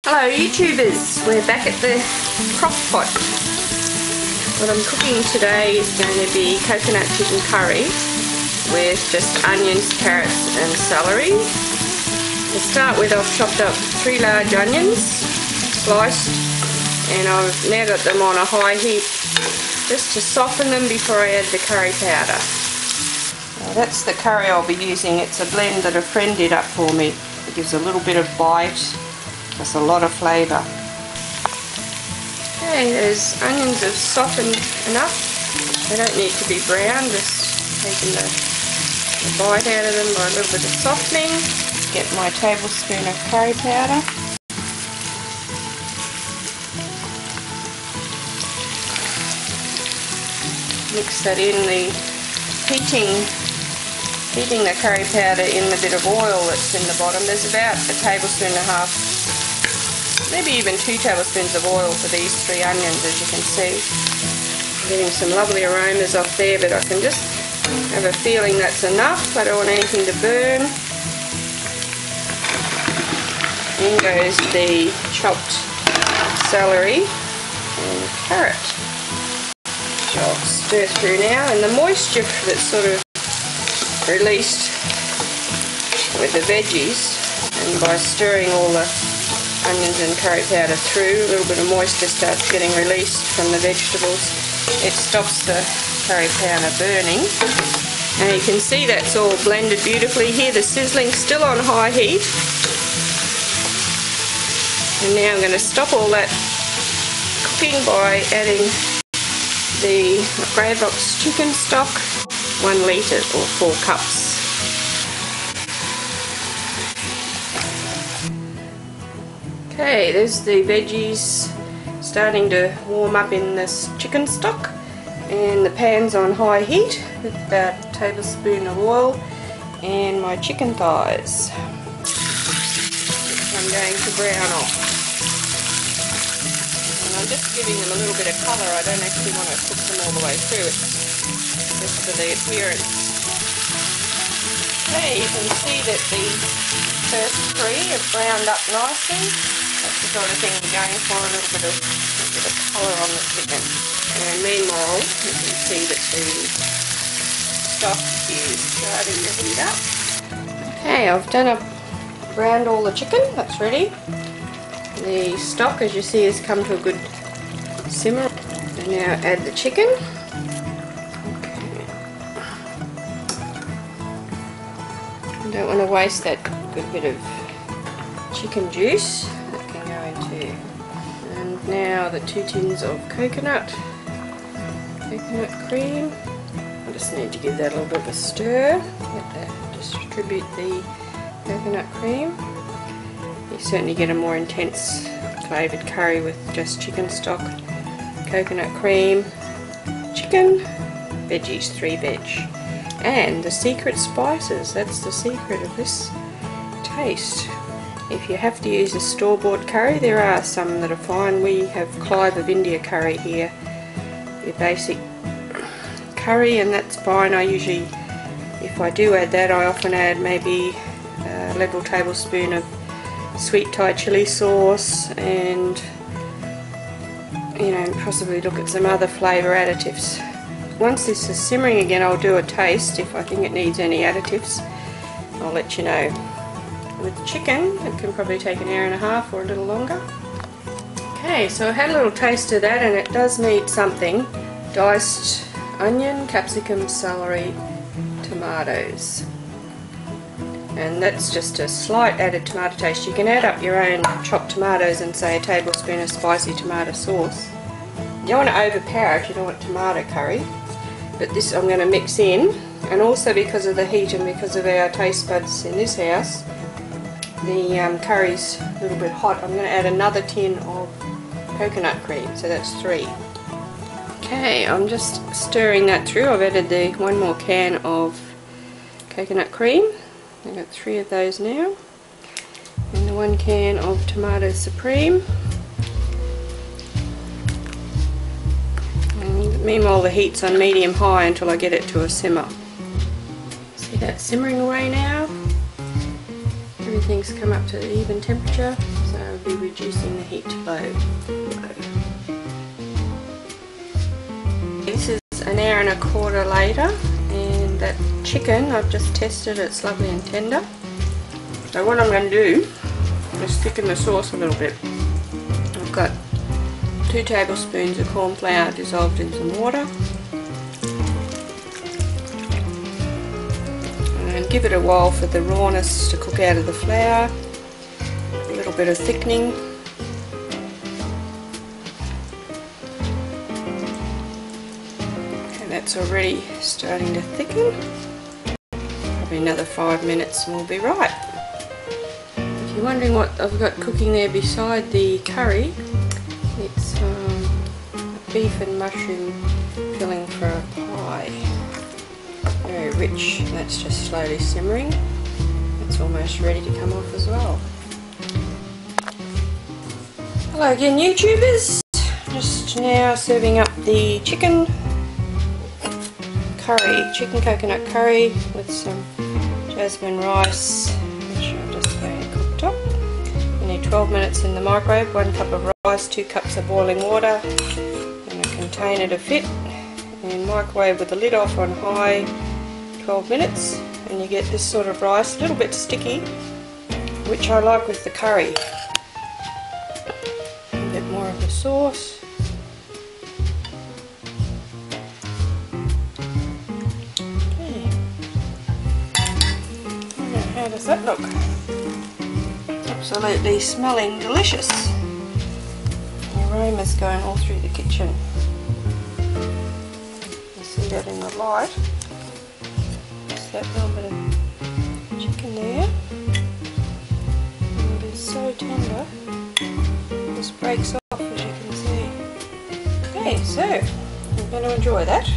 Hello YouTubers, we're back at the crock pot. What I'm cooking today is going to be coconut chicken curry with just onions, carrots and celery. To start with, I've chopped up 3 large onions, sliced, and I've now got them on a high heat just to soften them before I add the curry powder. Now that's the curry I'll be using. It's a blend that a friend did up for me. It gives a little bit of bite. That's a lot of flavour. Okay, those onions have softened enough. They don't need to be brown, just taking the bite out of them by a little bit of softening. Get my tablespoon of curry powder. Mix that in, heating the curry powder in the bit of oil that's in the bottom. There's about a tablespoon and a half, maybe even 2 tablespoons of oil for these 3 onions, as you can see. I'm getting some lovely aromas off there, but I can just have a feeling that's enough. I don't want anything to burn. In goes the chopped celery and carrot. So I'll stir through now, and the moisture that's sort of released with the veggies, and by stirring all the onions and curry powder through, a little bit of moisture starts getting released from the vegetables. It stops the curry powder burning. And you can see that's all blended beautifully here. The sizzling still on high heat. And now I'm going to stop all that cooking by adding the grey box chicken stock, 1 litre or 4 cups. Okay, there's the veggies starting to warm up in this chicken stock, and the pan's on high heat with about a tablespoon of oil and my chicken thighs, which I'm going to brown off. And I'm just giving them a little bit of colour. I don't actually want to cook them all the way through. It's just for the appearance. Okay, you can see that the first 3 have browned up nicely. That's the sort of thing we're going for, a little bit of colour on the chicken. And meanwhile, you can see that the stock is starting to heat up. Okay, I've browned all the chicken, that's ready. The stock, as you see, has come to a good simmer. And now add the chicken. Okay. I don't want to waste that good bit of chicken juice. And now the 2 tins of coconut cream. I just need to give that a little bit of a stir. Distribute the coconut cream. You certainly get a more intense flavoured curry with just chicken stock, coconut cream, chicken, veggies, 3 veg. And the secret spices, that's the secret of this taste. If you have to use a store-bought curry, there are some that are fine. We have Clove of India curry here, your basic curry, and that's fine. I usually, if I do add that, I often add maybe a level tablespoon of sweet Thai chilli sauce, and possibly look at some other flavour additives. Once this is simmering again, I'll do a taste. If I think it needs any additives, I'll let you know. With chicken, it can probably take an hour and a half or a little longer. Okay, so I had a little taste of that, and it does need something. Diced onion, capsicum, celery, tomatoes. And that's just a slight added tomato taste. You can add up your own chopped tomatoes and say a tablespoon of spicy tomato sauce. You don't want to overpower it, you don't want tomato curry. But this I'm going to mix in, and also because of the heat and because of our taste buds in this house, the curry's a little bit hot. I'm going to add another tin of coconut cream, so that's 3. Okay, I'm just stirring that through. I've added the 1 more can of coconut cream. I've got 3 of those now. And the 1 can of tomato supreme. And meanwhile the heat's on medium-high until I get it to a simmer. See that simmering away now? Everything's come up to even temperature, so be reducing the heat to low. This is an hour and a quarter later, and that chicken, I've just tested, it's lovely and tender. So what I'm going to do is thicken the sauce a little bit. I've got 2 tablespoons of corn flour dissolved in some water, and give it a while for the rawness to cook out of the flour. A little bit of thickening. And that's already starting to thicken. Probably another 5 minutes and we'll be right. If you're wondering what I've got cooking there beside the curry, it's a beef and mushroom filling for a pie. Very rich, and that's just slowly simmering. It's almost ready to come off as well. Hello again, YouTubers. Just now serving up the chicken coconut curry with some jasmine rice, which I'm just going to cook up. You need 12 minutes in the microwave, 1 cup of rice, 2 cups of boiling water, and a container to fit, and microwave with the lid off on high 12 minutes, and you get this sort of rice, a little bit sticky, which I like with the curry. A bit more of the sauce. Okay. Now, how does that look? Absolutely smelling delicious. The aroma's going all through the kitchen. You see that in the light. That little bit of chicken there, and it is so tender, this breaks off, as you can see. Okay, so I'm going to enjoy that.